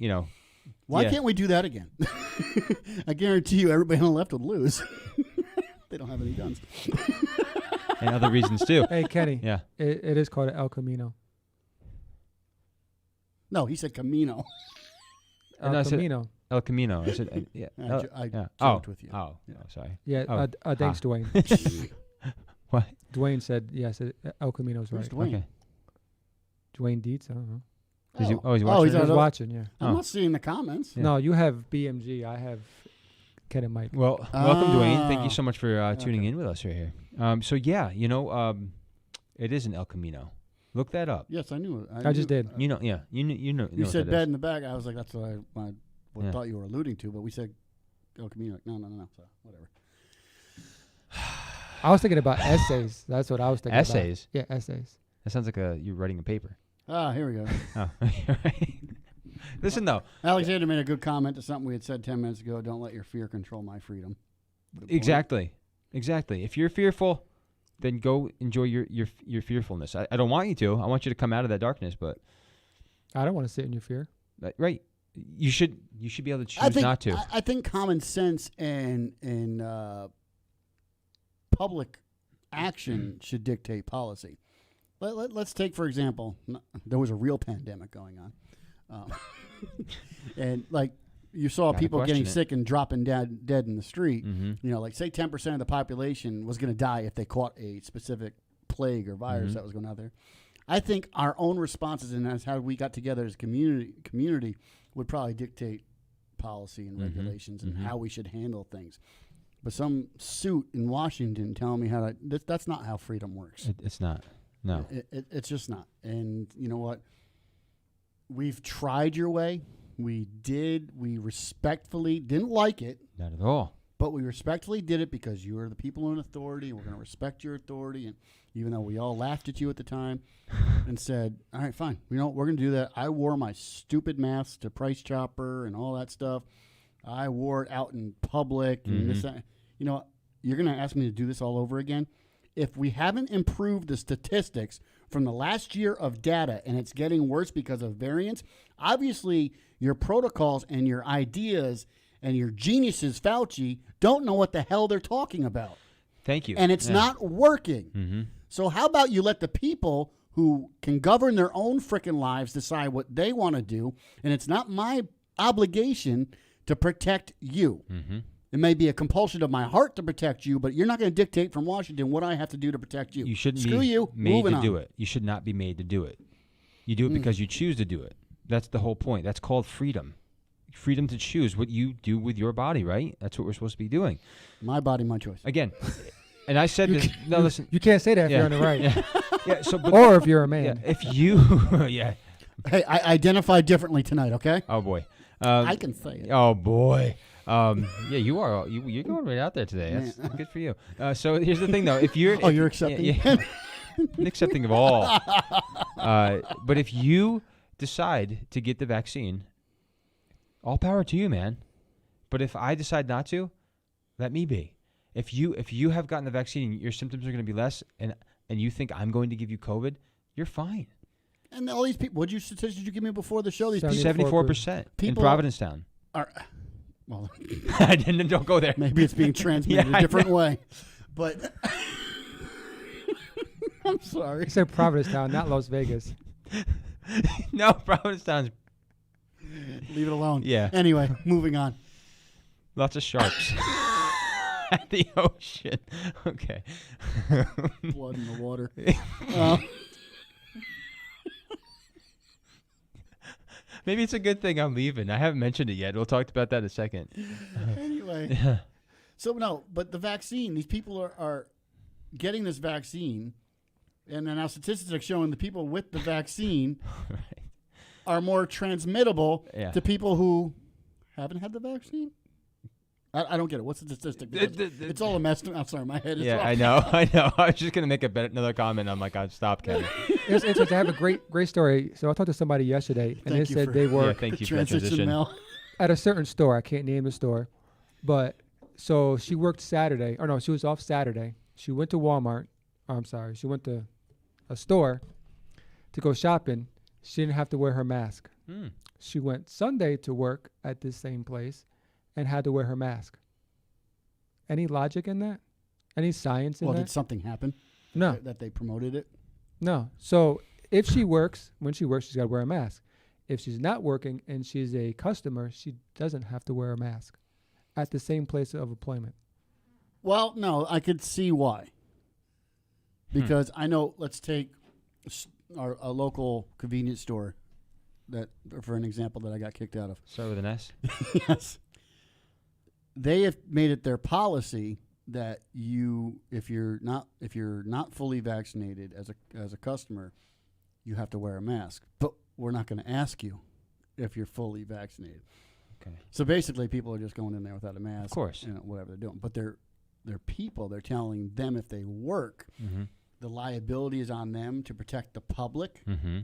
know. Why can't we do that again? I guarantee you everybody on the left would lose. They don't have any guns. And other reasons too. Hey, Kenny. Yeah. It is called El Camino. No, he said Camino. El Camino. El Camino. I said, yeah. I joked with you. Oh, sorry. Yeah, thanks, Dwayne. What? Dwayne said, yes, El Camino's right. Who's Dwayne? Okay. Dwayne Dietz, I don't know. He's watching. He's watching, yeah. I'm not seeing the comments. Yeah. No, you have BMG. I have Ken and Mike. Well, welcome, Dwayne. Thank you so much for tuning in with us right here. So, yeah, you know, it is an El Camino. Look that up. Yes, I knew it. I just did. You know, yeah. You know. You said what that bed is. in the bag. I was like, that's what I thought you were alluding to, but we said El Camino. No. So, whatever. I was thinking about essays. That's what I was thinking Essays? about. Yeah, essays. That sounds like you're writing a paper. Here we go. Oh, right. Listen, though. Alexander made a good comment to something we had said 10 minutes ago. Don't let your fear control my freedom. Exactly. If you're fearful, then go enjoy your fearfulness. I don't want you to. I want you to come out of that darkness, but I don't want to sit in your fear. Right. You should be able to choose not to. I think common sense and public action should dictate policy. Let's take, for example, there was a real pandemic going on. And like you saw people getting sick and dropping dead in the street. Mm-hmm. You know, like say 10% of the population was going to die if they caught a specific plague or virus that was going out there. I think our own responses and that's how we got together as a community would probably dictate policy and regulations and how we should handle things. But some suit in Washington telling me how to that's not how freedom works. It's not. No. It's just not. And you know what? We've tried your way. We respectfully didn't like it. Not at all. But we respectfully did it because you are the people in authority, and we're going to respect your authority. And even though we all laughed at you at the time and said, all right, fine, we're going to do that. I wore my stupid mask to Price Chopper and all that stuff. I wore it out in public. And this, you're going to ask me to do this all over again? If we haven't improved the statistics from the last year of data and it's getting worse because of variants, obviously your protocols and your ideas and your geniuses, Fauci, don't know what the hell they're talking about. Thank you. And it's not working. Mm-hmm. So how about you let the people who can govern their own frickin' lives decide what they want to do, and it's not my obligation to protect you. Mm-hmm. It may be a compulsion of my heart to protect you, but you're not going to dictate from Washington what I have to do to protect you. You shouldn't Screw be you. made Moving to on. do it. You should not be made to do it. You do it because you choose to do it. That's the whole point. That's called freedom. Freedom to choose what you do with your body, right? That's what we're supposed to be doing. My body, my choice. Again, and I said this. No, listen. You can't say that if Yeah. you're on the right. Yeah. So, but, Or if you're a man. yeah, if you, yeah. Hey, I identify differently tonight, okay? Oh boy. I can say it. Oh boy. Yeah, you are. You're going right out there today. That's good for you. So here's the thing, though. If you're, Oh, you're accepting? yeah, accepting of all. But if you decide to get the vaccine, all power to you, man. But if I decide not to, let me be. If you have gotten the vaccine, your symptoms are going to be less, and you think I'm going to give you COVID, you're fine. And all these people, what statistics did you give me before the show? These people 74% in People- Provincetown. are, well, I didn't. Don't go there. maybe it's being transmitted Yeah, a different way. But I'm sorry. You said Provincetown, not Las Vegas. No, Provincetown's Leave it alone. Yeah. Anyway, moving on. lots of sharks at the ocean. Okay. Blood in the water. Maybe it's a good thing I'm leaving. I haven't mentioned it yet. We'll talk about that in a second. Anyway. So, no, but the vaccine, these people are getting this vaccine, and then our statistics are showing the people with the vaccine Right. are more transmittable Yeah. to people who haven't had the vaccine. I don't get it. What's the statistic? Because it's all a mess. I'm sorry, my head is Yeah, all- I know. I was just gonna make another comment. I'm like, God, stop, Kevin. It's interesting. I have a great story. So I talked to somebody yesterday, and Thank they you said for- they Yeah, work thank the you for that transition. Mel. at a certain store. I can't name the store, but so she worked Saturday. Or no, she was off Saturday. She went to Walmart. I'm sorry. She went to a store to go shopping. She didn't have to wear her mask. Hmm. She went Sunday to work at this same place and had to wear her mask. Any logic in that? Any science in Well, that? did something happen? No. That they promoted it? No. So if she works, when she works, she's got to wear a mask. If she's not working and she's a customer, she doesn't have to wear a mask at the same place of employment. Well, no, I could see why. Because I know, let's take a local convenience store that, for an example, that I got kicked out of. Start with an S. Yes. They have made it their policy that if you're not fully vaccinated as a customer, you have to wear a mask. But we're not going to ask you if you're fully vaccinated. Okay. So basically, people are just going in there without a mask. Of course. Whatever they're doing. But they're people. They're telling them if they work, Mm-hmm. the liability is on them to protect the public Mm-hmm.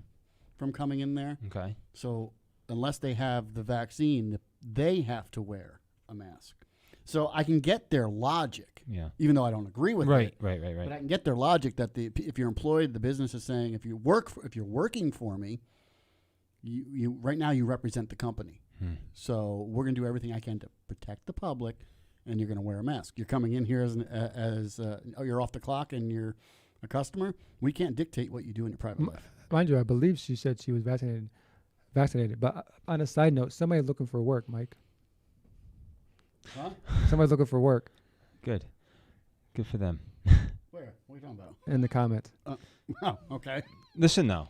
from coming in there. Okay. So unless they have the vaccine, they have to wear a mask. So I can get their logic, Yeah. even though I don't agree with Right. it. Right. But I can get their logic that if you're employed, the business is saying if you're working for me, you right now you represent the company. So we're going to do everything I can to protect the public, and you're going to wear a mask. You're coming in here as you're off the clock and you're a customer. We can't dictate what you do in your private life. Mind you, I believe she said she was vaccinated. But on a side note, somebody looking for work, Mike. Huh? Somebody's looking for work Good. Good for them. Where? What are you talking about? in the comments. Oh, okay. Listen, though.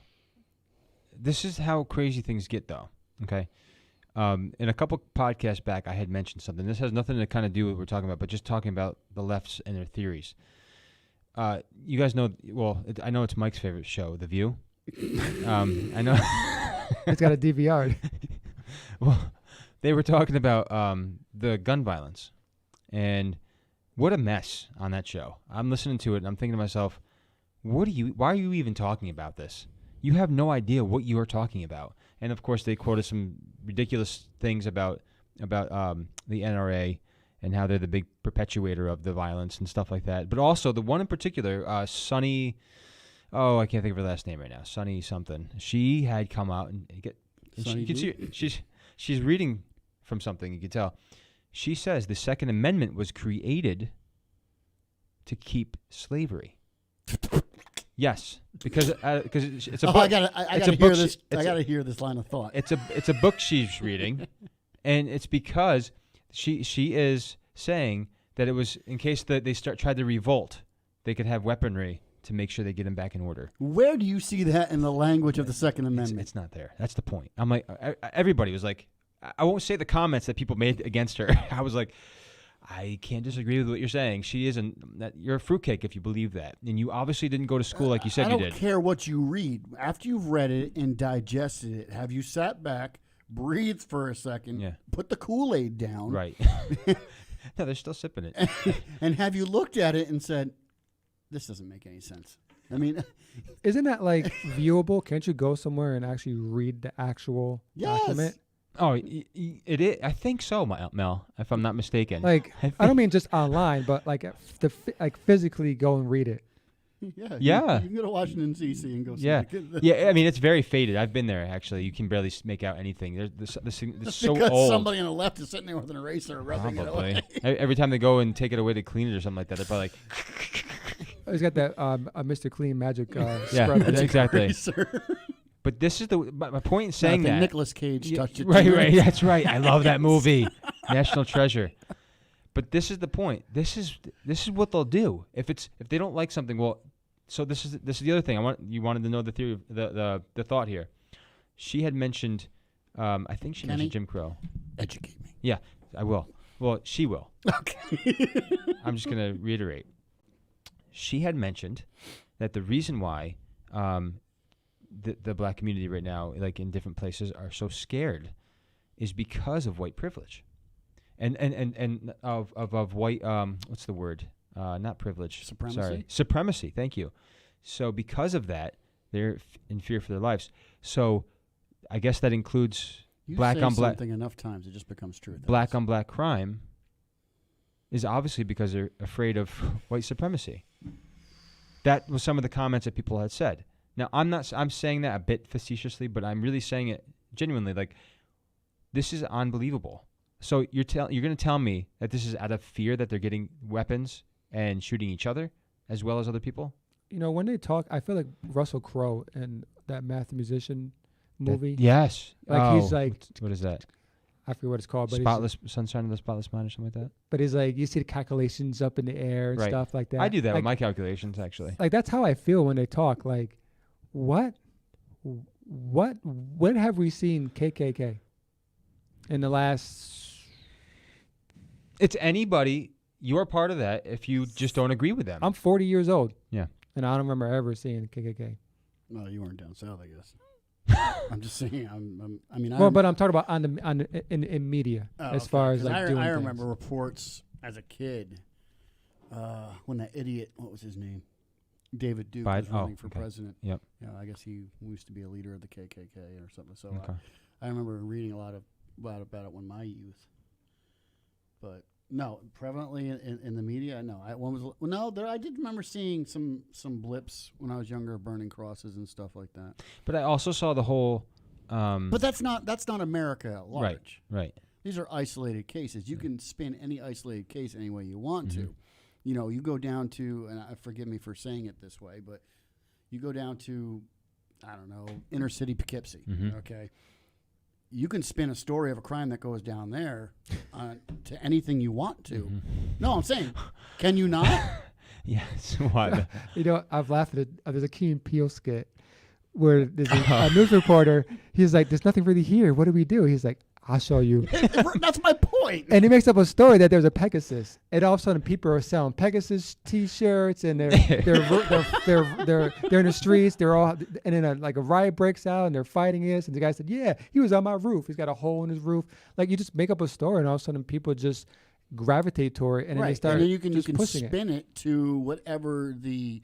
This is how crazy things get, though. Okay. In a couple podcasts back, I had mentioned something. This has nothing to kind of do with what we're talking about, but just talking about the lefts and their theories. You guys know, well, I know it's Mike's favorite show, The View. I know. It's got a DVR. Well, they were talking about the gun violence. And what a mess on that show. I'm listening to it and I'm thinking to myself, why are you even talking about this? You have no idea what you are talking about. And of course they quoted some ridiculous things about the NRA and how they're the big perpetuator of the violence and stuff like that. But also the one in particular, Sunny, I can't think of her last name right now. Sunny something. She had come out and you can see she's reading from something, you can tell. She says the Second Amendment was created to keep slavery. Yes, because it's a book. I gotta hear this line of thought. It's a book she's reading, and it's because she is saying that it was in case that they tried to revolt, they could have weaponry to make sure they get them back in order. Where do you see that in the language of the Second Amendment? It's not there. That's the point. I'm like, everybody was like, I won't say the comments that people made against her. I was like, I can't disagree with what you're saying. You're a fruitcake if you believe that. And you obviously didn't go to school like you said you did. I don't care what you read. After you've read it and digested it, have you sat back, breathed for a second, put the Kool-Aid down? Right. No, they're still sipping it. And have you looked at it and said, this doesn't make any sense? I mean, isn't that like viewable? Can't you go somewhere and actually read the actual document? Oh, it is. I think so, Mel, if I'm not mistaken. Like, I don't mean just online, but like physically go and read it. Yeah. You can go to Washington, D.C. and go see it. Yeah, I mean, it's very faded. I've been there, actually. You can barely make out anything. It's so because old. Somebody on the left is sitting there with an eraser rubbing it away. Every time they go and take it away to clean it or something like that, they're probably like... He's got that Mr. Clean magic yeah, scrub. Exactly. But this is my point in saying that. Nicolas Cage touched it. Right. That's right. I love that movie, National Treasure. But this is the point. This is what they'll do if they don't like something. Well, so this is the other thing. You wanted to know the theory, the thought here. She had mentioned, I think she mentioned Jim Crow. Educate me. Yeah, I will. Well, she will. Okay. I'm just gonna reiterate. She had mentioned that the reason why the black community right now, like in different places, are so scared is because of white privilege, and of white what's the word? Not privilege. Supremacy. Sorry, supremacy. Thank you. So because of that, they're in fear for their lives. So I guess that includes black on black. Something enough times it just becomes true. Black on black crime is obviously because they're afraid of white supremacy. That was some of the comments that people had said. Now, I'm saying that a bit facetiously, but I'm really saying it genuinely. Like, this is unbelievable. So you're going to tell me that this is out of fear that they're getting weapons and shooting each other as well as other people? You know, when they talk, I feel like Russell Crowe in that Math Musician movie. Yes. Like he's like, what is that? I forget what it's called. But Spotless Sunshine of the Spotless Mind or something like that? But he's like, you see the calculations up in the air and stuff like that. I do that like, with my calculations, actually. Like, that's how I feel when they talk. Like, when have we seen KKK in the last? It's anybody. You're part of that if you just don't agree with them. I'm 40 years old. Yeah. And I don't remember ever seeing KKK. No, you weren't down south, I guess. I'm just saying. But I'm talking about in media as far as like doing I things. remember reports as a kid when that idiot, what was his name, David Duke, was running for president. Yep. Yeah, I guess he used to be a leader of the KKK or something. So I remember reading a lot about it when my youth. But no, prevalently in the media, no. I did remember seeing some blips when I was younger, burning crosses and stuff like that. But I also saw the whole. But that's not America at large. Right. These are isolated cases. You can spin any isolated case any way you want to. You know, you go down to, and forgive me for saying it this way, but you go down to, I don't know, inner city Poughkeepsie. Okay. You can spin a story of a crime that goes down there to anything you want to. No, I'm saying, can you not? Yes. What? You know, I've laughed at there's a Key and Peele skit where there's a news reporter. He's like, "There's nothing really here. What do we do?" He's like, "I'll show you." That's my point. And he makes up a story that there's a Pegasus, and all of a sudden people are selling Pegasus T-shirts, and they're in the streets. They're all, and then a riot breaks out, and they're fighting this. And the guy said, "Yeah, he was on my roof. He's got a hole in his roof." Like, you just make up a story, and all of a sudden people just gravitate toward it, and then they start and then you can just pushing spin it to whatever the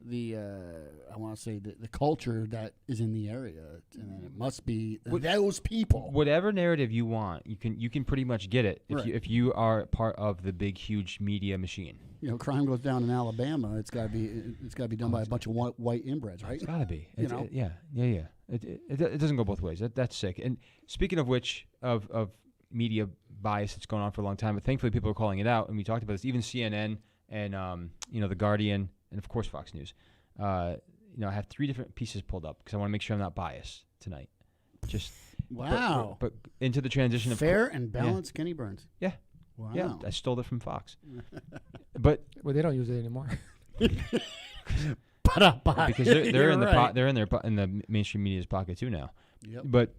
I want to say the culture that is in the area, and it must be those people. Whatever narrative you want, you can pretty much get it if you are part of the big huge media machine. You know, crime goes down in Alabama. It's got to be done by a bunch of white inbreds, right? It's got to be. Yeah. It doesn't go both ways. That's sick. And speaking of which, of media bias that's going on for a long time, but thankfully people are calling it out, and we talked about this. Even CNN and The Guardian and of course Fox News. I have 3 different pieces pulled up because I want to make sure I'm not biased tonight. Just wow. But into the transition of fair and balanced Kenny Burns. Yeah. Wow. Yeah, I stole it from Fox. But well, they don't use it anymore. because they're in the in the mainstream media's pocket too now. Yep. But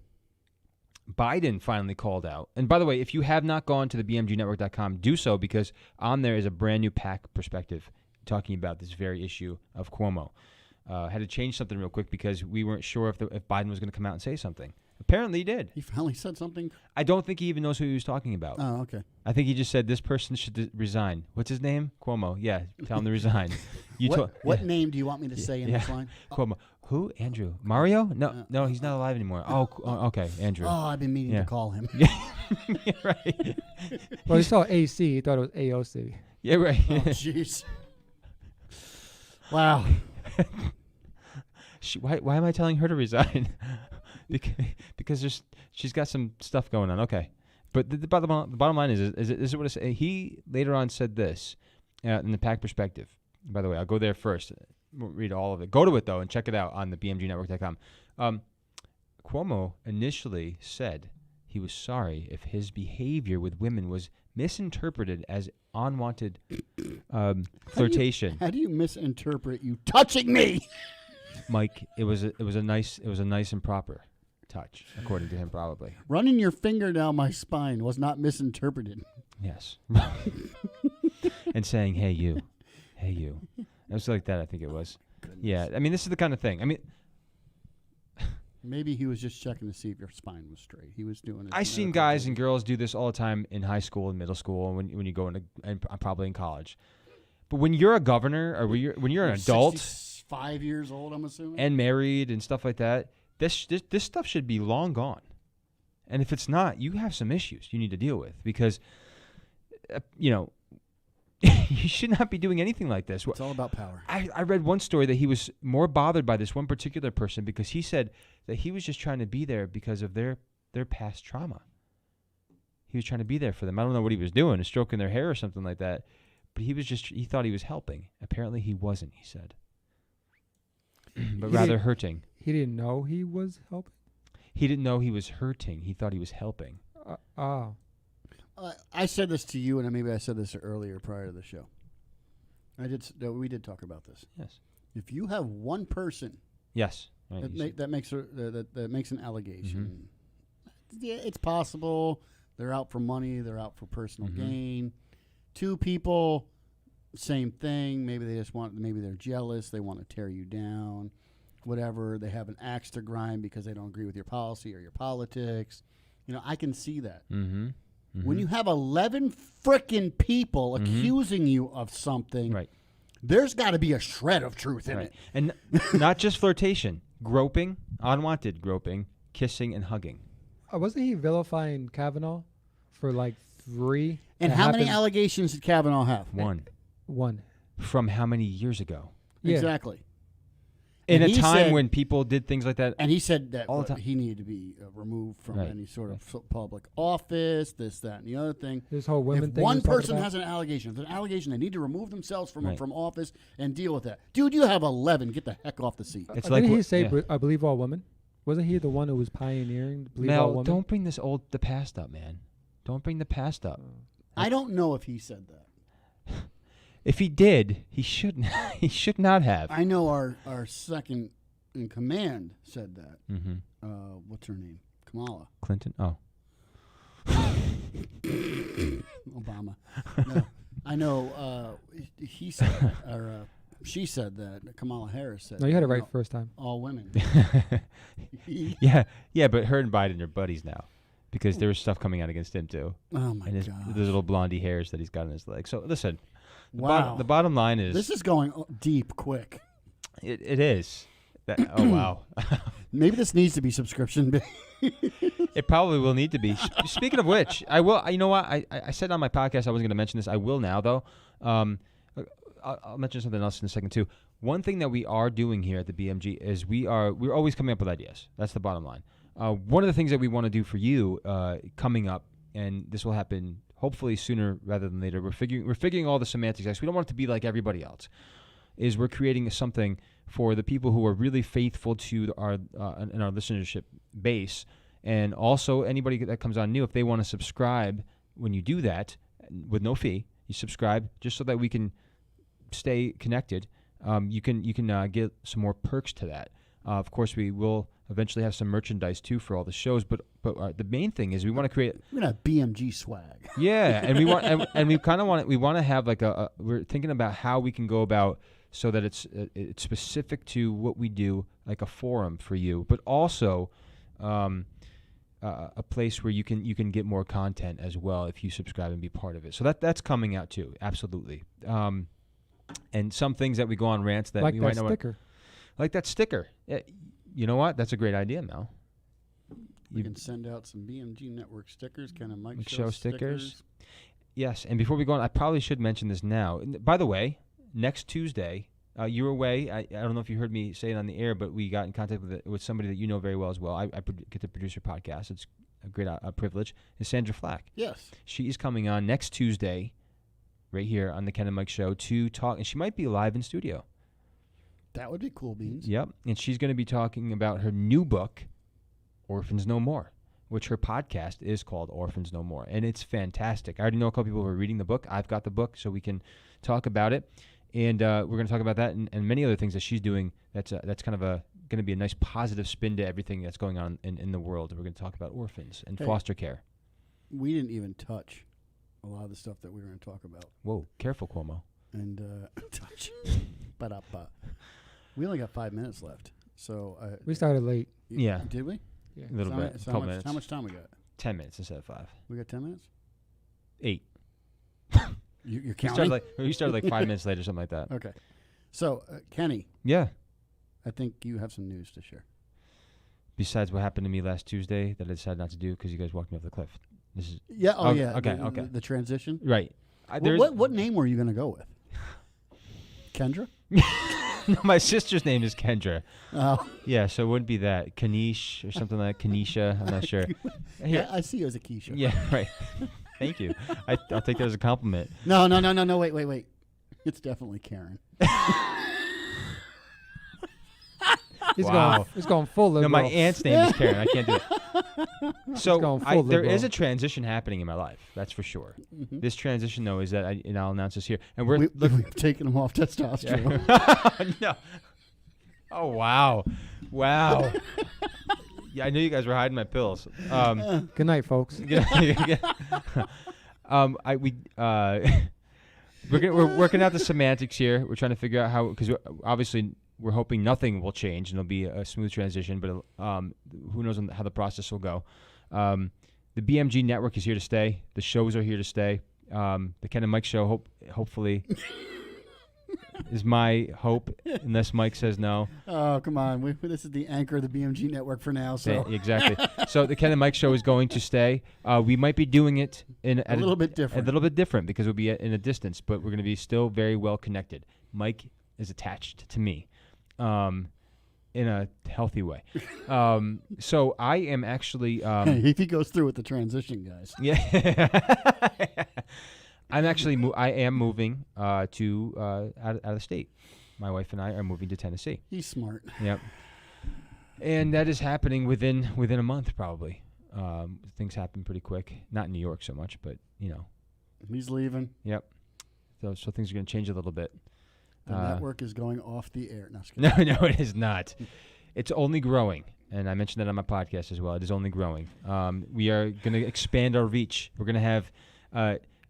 Biden finally called out. And by the way, if you have not gone to the bmgnetwork.com, do so, because on there is a brand new PAC perspective talking about this very issue of Cuomo. Had to change something real quick because we weren't sure if Biden was going to come out and say something. Apparently he did. He finally said something? I don't think he even knows who he was talking about. Oh, okay. I think he just said this person should resign. What's his name? Cuomo. Yeah, tell him to resign. What name do you want me to say in this line? Cuomo. Who? Andrew? Mario? No, he's not alive anymore. Oh, okay, Andrew. Oh, I've been meaning to call him. Yeah, right. Well, he saw AC. He thought it was AOC. Yeah, right. Oh, jeez. Wow. Why am I telling her to resign? because she's got some stuff going on. Okay, but the bottom line is this is what he later on said this in the PAC perspective. By the way, I'll go there first. Won't read all of it. Go to it though and check it out on the bmgnetwork.com. Cuomo initially said he was sorry if his behavior with women was misinterpreted as unwanted flirtation. How do you misinterpret you touching me? Mike, it was a nice and proper touch, according to him, probably. Running your finger down my spine was not misinterpreted. Yes. And saying, "Hey you." It was like that, I think it was. Goodness. Yeah, I mean, this is the kind of thing. I mean, maybe he was just checking to see if your spine was straight. He was doing it. I've seen guys and girls do this all the time in high school and middle school, and when you go into, and probably in college. But when you're a governor or when you're an adult, 65 years old, I'm assuming, and married and stuff like that, this stuff should be long gone. And if it's not, you have some issues you need to deal with, because you should not be doing anything like this. It's all about power. I read one story that he was more bothered by this one particular person because he said that he was just trying to be there because of their past trauma. He was trying to be there for them. I don't know what he was doing, stroking their hair or something like that. But he thought he was helping. Apparently he wasn't, he said. But rather hurting. He didn't know he was helping? He didn't know he was hurting. He thought he was helping. I said this to you, and maybe I said this earlier prior to the show. We did talk about this. Yes. If you have one person, yes, right, that makes an allegation, yeah, it's possible they're out for money, they're out for personal gain. 2 people, same thing. Maybe they're jealous, they want to tear you down, whatever. They have an axe to grind because they don't agree with your policy or your politics. I can see that. Mm-hmm. When you have 11 frickin' people accusing you of something, right, there's got to be a shred of truth in it. And not just flirtation, groping, unwanted groping, kissing, and hugging. Wasn't he vilifying Kavanaugh for like 3? And how many allegations did Kavanaugh have? One. From how many years ago? Yeah. Exactly. In a time when people did things like that. And he said that all the time. He needed to be removed from any sort of public office, this, that, and the other thing. This whole women if thing. One person has an allegation. If there's an allegation, they need to remove themselves from office and deal with that. Dude, you have 11. Get the heck off the seat. It's didn't he say, I believe all women? Wasn't he the one who was pioneering believe all women? Don't bring the past up, man. Don't bring the past up. I don't know if he said that. If he did, he shouldn't. He should not have. I know our second in command said that. Mm-hmm. What's her name? Kamala. Clinton? Oh. Obama. No, I know he said that, or she said that. Kamala Harris said No, you had it right first time. All women. Yeah, but her and Biden are buddies now. because there was stuff coming out against him too, Oh my and god. those little blondie hairs that he's got on his leg. So listen, Wow. the bottom line is This is going deep quick. it is. Oh wow. Maybe this needs to be subscription. It probably will need to be. Speaking of which, I will. You know what? I said on my podcast I wasn't going to mention this. I will now, though. I'll mention something else in a second too. One thing that we are doing here at the BMG is we're always coming up with ideas. That's the bottom line. One of the things that we want to do for you coming up, and this will happen hopefully sooner rather than later. We're figuring all the semantics out. We don't want it to be like everybody else. Is we're creating something for the people who are really faithful to our in our listenership base, and also anybody that comes on new, if they want to subscribe, when you do that with no fee, you subscribe just so that we can stay connected. You can get some more perks to that. Of course, we will eventually have some merchandise too for all the shows, but the main thing is we want to create. We're gonna have BMG swag. Yeah, and we want and we kind of want we want to have like we're thinking about how we can go about so that it's specific to what we do, like a forum for you, but also a place where you can get more content as well if you subscribe and be part of it. So that's coming out too, absolutely. And some things that we go on rants that Like we that might know. sticker. Like that sticker. You know what? That's a great idea, Mel. We can send out some BMG Network stickers, kind of Mike Show Show stickers. Yes, and before we go on, I probably should mention this now. By the way, next Tuesday, you're away. I don't know if you heard me say it on the air, but we got in contact with somebody that you know very well as well. I get to produce your podcast. It's a great privilege. It's Sandra Flack. Yes. She is coming on next Tuesday right here on the Ken and Mike Show to talk, and she might be live in studio. That would be cool beans. Yep, and she's going to be talking about her new book, Orphans No More, which her podcast is called Orphans No More, and it's fantastic. I already know a couple people who are reading the book. I've got the book, so we can talk about it, and we're going to talk about that and many other things that she's doing. That's kind of going to be a nice positive spin to everything that's going on in the world. We're going to talk about orphans and foster care. We didn't even touch a lot of the stuff that we were going to talk about. Whoa, careful, Cuomo. And touch. We only got 5 minutes left. So We started late. Yeah. Did we? Yeah. A little bit, So couple minutes. how much time we got? 10 minutes instead of 5. We got 10 minutes? 8. You're We counting? started like 5 minutes later, something like that. Okay. So, Kenny, Yeah. I think you have some news to share. Besides what happened to me last Tuesday that I decided not to do because you guys walked me off the cliff. This is Yeah. Oh, Okay, yeah. okay. The transition. right. What name were you going to go with? Kendra? No, my sister's name is Kendra. Oh. Yeah, so it wouldn't be that. Kanish or something like Kanisha. I'm not sure. Yeah, I see you as a Keisha. Yeah, right. Thank you. I'll take that as a compliment. No. Wait. It's definitely Karen. Wow. He's going full liberal. No, my aunt's name is Karen. I can't do it. So going full there liberal. is a transition happening in my life. That's for sure. Mm-hmm. This transition, though, is that and I'll announce this here. And We've taken him off testosterone. No. Oh, wow. Yeah, I knew you guys were hiding my pills. Good night, folks. We're working out the semantics here. We're trying to figure out how, because obviously we're hoping nothing will change and it'll be a smooth transition, but who knows how the process will go. The BMG network is here to stay. The shows are here to stay. The Ken and Mike show, hopefully, is my hope, unless Mike says no. Oh, come on. This is the anchor of the BMG network for now. So Exactly. So the Ken and Mike show is going to stay. We might be doing it a little bit different. A little bit different because we'll be in a distance, but we're going to be still very well connected. Mike is attached to me in a healthy way. So I am actually... if he goes through with the transition, guys. Yeah. I am moving to out of the state. My wife and I are moving to Tennessee. He's smart. Yep. And that is happening within a month, probably. Things happen pretty quick. Not in New York so much, but He's leaving. Yep. So things are going to change a little bit. The network is going off the air. No, No, it is not. It's only growing, and I mentioned that on my podcast as well. It is only growing. We are going to expand our reach. We're going to have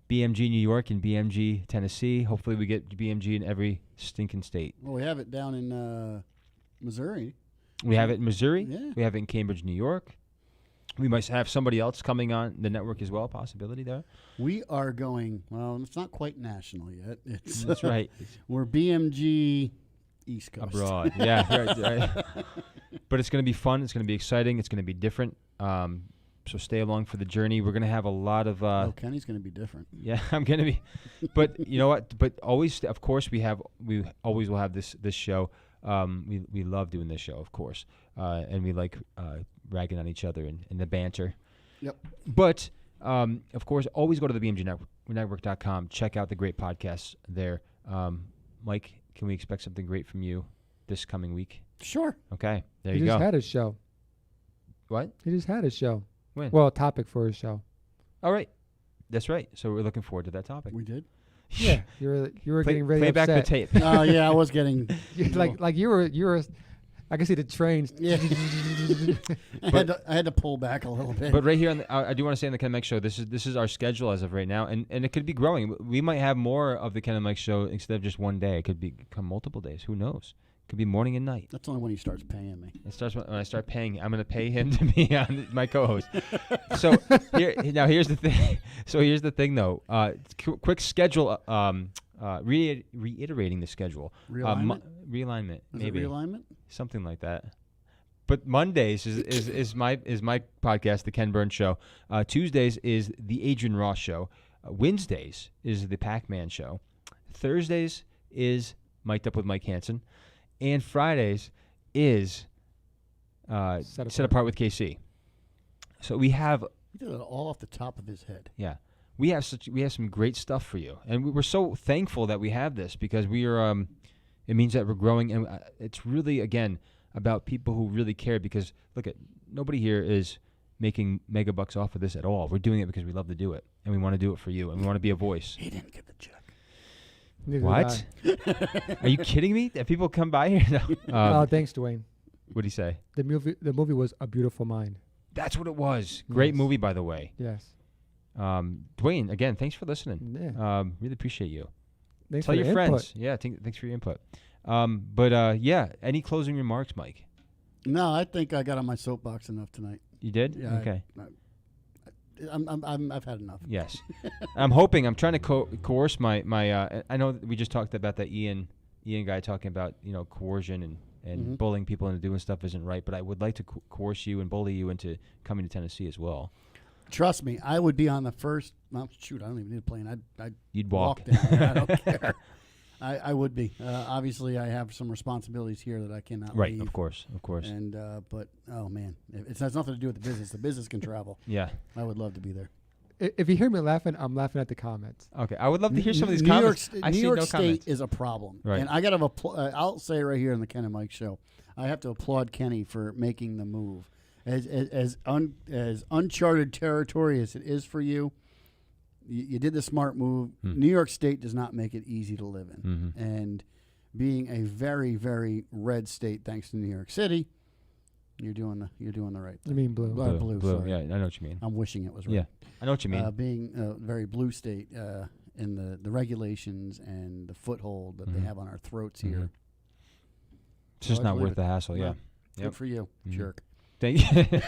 BMG New York and BMG Tennessee. Hopefully, we get BMG in every stinking state. Well, we have it down in Missouri. We have it in Missouri. Yeah. We have it in Cambridge, New York. We might have somebody else coming on the network as well. Possibility there. We are going. Well, it's not quite national yet. It's That's right. We're BMG East Coast. Abroad. Yeah. Right. But it's going to be fun. It's going to be exciting. It's going to be different. So stay along for the journey. We're going to have a lot of. Kenny's going to be different. Yeah, I'm going to be. But you know what? But always, of course, we always will have this show. We love doing this show, of course, and we like ragging on each other and the banter. Yep. But of course, always go to the BMGnetwork.com. Check out the great podcasts there. Mike, can we expect something great from you this coming week? Sure. Okay, there He you go. just had his show. What? He just had his show. When? Well, a topic for his show. All right, that's right. So we're looking forward to that topic. We did. Yeah, you were Play, getting really play back the upset. tape. Oh yeah, I was getting like you were. I can see the trains. Yeah. I had to pull back a little bit. But right here, on I do want to say on the Ken and Mike Show, this is our schedule as of right now, and it could be growing. We might have more of the Ken and Mike Show instead of just one day. It could become multiple days. Who knows? It could be morning and night. That's only when he starts paying me. It starts when I start paying. I'm going to pay him to be on my co-host. So here's the thing. So here's the thing, though. Quick schedule. Reiterating the schedule. Realignment. Realignment. Is Maybe it realignment? something like that. But Mondays is my podcast, the Ken Burns Show. Tuesdays is the Adrian Ross Show. Wednesdays is the Pac-Man Show. Thursdays is Mic'd Up with Mike Hansen. And Fridays is Set Apart with KC. So we have. He did it all off the top of his head. Yeah, we have some great stuff for you, and we're so thankful that we have this because we are. It means that we're growing, and it's really again about people who really care. Because look at nobody here is making mega bucks off of this at all. We're doing it because we love to do it, and we want to do it for you, and we want to be a voice. He didn't get the check. What? Are you kidding me? That people come by here? No. Thanks, Dwayne. What'd he say? The movie was A Beautiful Mind. That's what it was. Great Yes. movie, by the way. Yes. Dwayne, again, thanks for listening. Yeah. Really appreciate you. Thanks Tell for your the friends. input. Yeah, thanks for your input. Yeah, any closing remarks, Mike? No, I think I got on my soapbox enough tonight. You did? Yeah, Okay. I've had enough. Yes. I'm trying to coerce my I know that we just talked about that Ian guy talking about, coercion and Mhm. bullying people into doing stuff isn't right, but I would like to coerce you and bully you into coming to Tennessee as well. Trust me, I would be on the first. Well, shoot, I don't even need a plane. I'd You'd walk. down there. I don't care. I would be. Obviously, I have some responsibilities here that I cannot Right, leave. of course. And but oh man, it has nothing to do with the business. The business can travel. Yeah. I would love to be there. If you hear me laughing, I'm laughing at the comments. Okay. I would love to hear some of these New comments. York, I New see York no State comments. is a problem, Right. and I got to. I'll say it right here in the Ken and Mike Show. I have to applaud Kenny for making the move. As uncharted territory as it is for you, you did the smart move. New York State does not make it easy to live in, and being a very, very red state, thanks to New York City, you're doing the right I thing. mean blue. Blue, sorry. Yeah, I know what you mean. I'm wishing it was red. Yeah, I know what you mean. Being a very blue state in the regulations and the foothold that they have on our throats here. It's just I'd not believe worth it. the hassle. No. Yeah. Good Yep. for you, jerk. Thank you.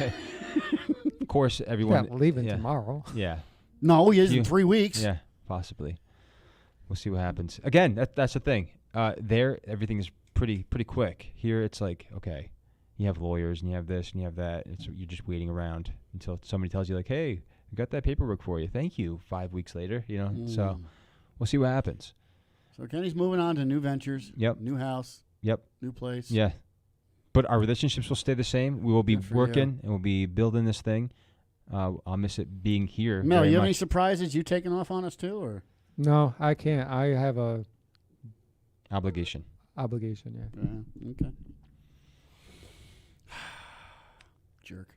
Of course, everyone. Yeah, leaving yeah. tomorrow. Yeah. No, he is You- in 3 weeks. Yeah, possibly. We'll see what happens. Again, that's the thing. There, everything is pretty quick. Here, it's like, okay, you have lawyers and you have this and you have that. You're just waiting around until somebody tells you, like, hey, I got that paperwork for you. Thank you. 5 weeks later, So we'll see what happens. So Kenny's moving on to new ventures. Yep. New house. Yep. New place. Yeah. But our relationships will stay the same. We will be Good for you. working and we'll be building this thing. I'll miss it being here. Mel, very you have any much. surprises? You taking off on us too, or No, I can't. I have a Obligation. obligation. Yeah. okay? Jerk.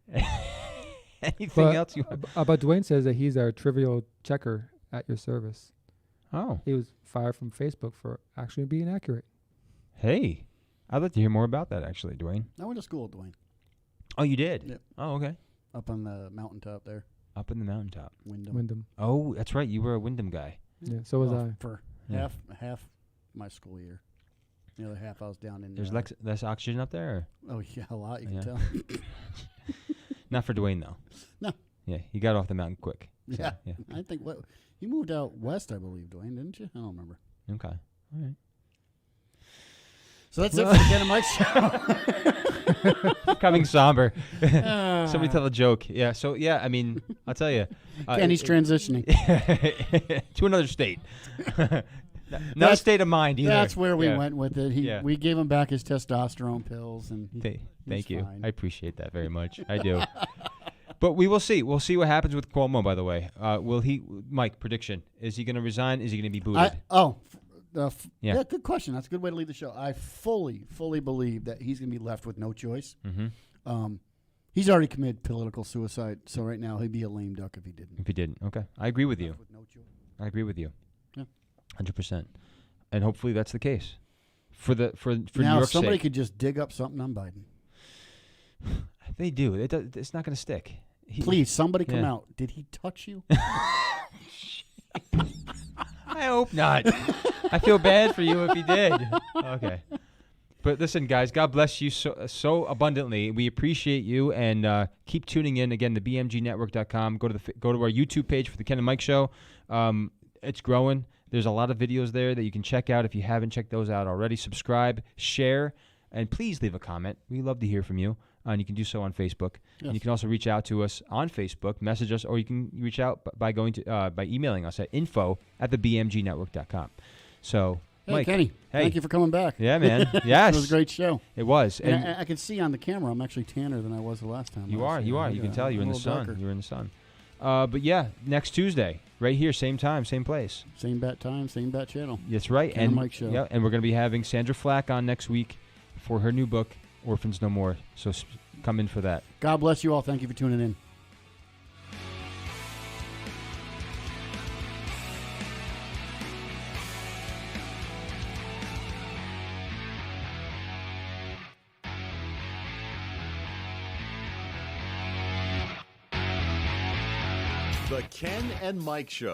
Anything But, else you want? But Dwayne says that he's our trivial checker at your service. Oh, He was fired from Facebook for actually being accurate. hey. I'd like to hear more about that, actually, Dwayne. I went to school with Dwayne Oh, you did? Yep. Oh, okay. up on the mountaintop there, Up in the mountaintop. Wyndham. Wyndham. Oh, that's right. You were a Wyndham guy. Yeah. So was Well, I. for Yeah. half my school year. The other half I was down in. There's less oxygen up there? Or? Oh yeah, a lot. You Yeah. can tell. Not for Dwayne, though. No. Yeah, he got off the mountain quick. So, Yeah. yeah. I think you moved out west, I believe, Dwayne, didn't you? I don't remember. Okay. All right. So that's it for the Ken and Mike show. Coming somber. Somebody tell a joke. Yeah. So yeah, I mean, I'll tell you. Kenny's transitioning. to another state. Not a state of mind either. That's where we Yeah. went with it. Yeah. We gave him back his testosterone pills, and Thank you. fine. I appreciate that very much. I do. But we will see. We'll see what happens with Cuomo. By the way, will he? Mike, prediction: is he going to resign? Is he going to be booted? Yeah, good question. That's a good way to leave the show. I fully believe that he's going to be left with no choice. Mm-hmm. He's already committed political suicide, so right now he'd be a lame duck if he didn't. If he didn't, okay, I agree with you. Left with no choice. I agree with you. Yeah. 100%. And hopefully that's the case. For now, New York's somebody sake. could just dig up something on Biden. They do. It's not going to stick. Please, somebody come Yeah. out. Did he touch you? I hope not. I feel bad for you if he did. Okay. But listen, guys, God bless you so abundantly. We appreciate you, and keep tuning in. Again, the BMGnetwork.com. Go to our YouTube page for the Ken and Mike Show. It's growing. There's a lot of videos there that you can check out if you haven't checked those out already. Subscribe, share, and please leave a comment. We love to hear from you. And you can do so on Facebook. Yes. And you can also reach out to us on Facebook, message us, or you can reach out by going to by emailing us at info@thebmgnetwork.com. So, Hey, Mike, Kenny, hey. thank you for coming back. Yeah, man. Yes. It was a great show. It was. And And I can see on the camera I'm actually tanner than I was the last time. you are. You can tell you're in the sun. Darker. You're in the sun. But yeah, next Tuesday, right here, same time, same place. Same bat time, same bat channel. That's right. Ken and Mike Show. Yeah, and we're going to be having Sandra Flack on next week for her new book, Orphans No More. So come in for that. God bless you all. Thank you for tuning in. The Ken and Mike Show.